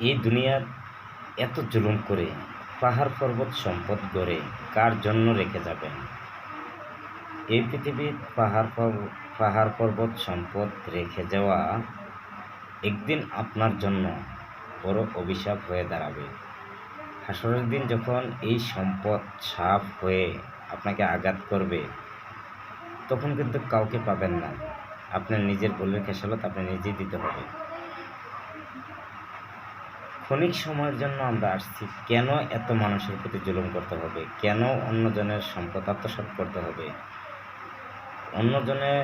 এই দুনিয়ার এত জুলুম করে পাহাড় পর্বত সম্পদ গড়ে কার জন্য রেখে যাবেন? এই পৃথিবীর পাহাড় পর্বত সম্পদ রেখে যাওয়া একদিন আপনার জন্য বড় অভিশাপ হয়ে দাঁড়াবে। হাসরের দিন যখন এই সম্পদ সাপ হয়ে আপনাকে আঘাত করবে, তখন কিন্তু কাউকে পাবেন না। আপনার নিজের ভুলের খেসারত আপনি নিজেই দিতে হবে। ক্ষণিক সময়ের জন্য আমরা আসছি, কেন এত মানুষের প্রতি জুলুম করতে হবে? কেন অন্যজনের সম্পদ আত্মসাৎ করতে হবে? অন্যজনের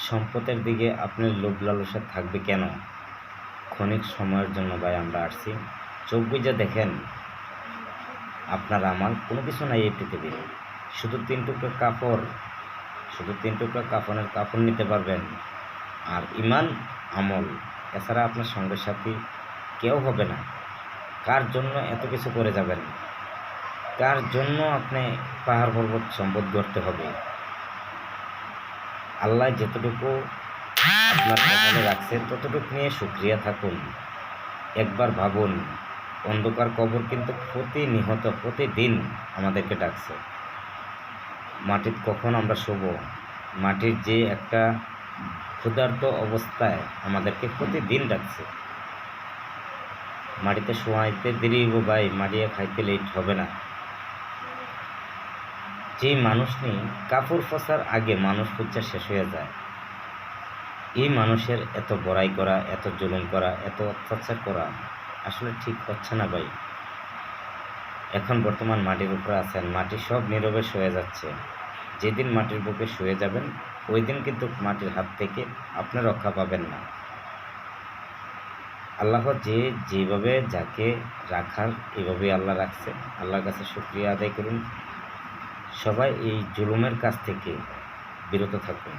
সম্পদের দিকে আপনার লোভ লালসা থাকবে কেন? ক্ষণিক সময়ের জন্য ভাই আমরা আসছি। চোখ বুজে দেখেন, আপনার আমার কোনো কিছু নাই এই পৃথিবীতে। শুধু 3 টুকরো কাপড়, শুধু 3 টুকরো কাফনের কাপড় নিতে পারবেন আর ইমান আমল, এছাড়া আপনার সঙ্গের সাথী কেউ হবে না। কার জন্য এত কিছু করে যাবেন? কার জন্য আপনি পাহাড় পর্বত সম্পদ গড়তে হবে? আল্লাহ যেতটুকু আপনার কপালে রাখছেন ততটুকু নিয়ে শুকরিয়া থাকুন। একবার ভাবুন, অন্ধকার কবর কিন্তু প্রতিদিন আমাদেরকে ডাকছে। মাটির কখন আমরা শোব? মাটির যে একটা ক্ষুধার্ত অবস্থায় আমাদেরকে প্রতিদিন ডাকছে। মাটিতে শোয়াইতে দেরি হইব ভাই, মাটিয়ে খাইতে লেট হবে না। যে মানুষ নেই, কাপড় ফসার আগে মানুষ খুঁজা শেষ হয়ে যায়। এই মানুষের এত বড়াই করা, এত জুলুম করা, এত অত্যাচার করা আসলে ঠিক হচ্ছে না ভাই। এখন বর্তমান মাটির উপরে আছেন, মাটি সব নীরবে শুয়ে যাচ্ছে। যেদিন মাটির বুকে শুয়ে যাবেন, ওই দিন কিন্তু মাটির হাত থেকে আপনি রক্ষা পাবেন না। আল্লাহ যেভাবে যাকে রাখার এভাবেই আল্লাহ রাখছে। আল্লাহর কাছে শুকরিয়া আদায় করুন। সবাই এই জুলুমের কাছ থেকে বিরত থাকুন।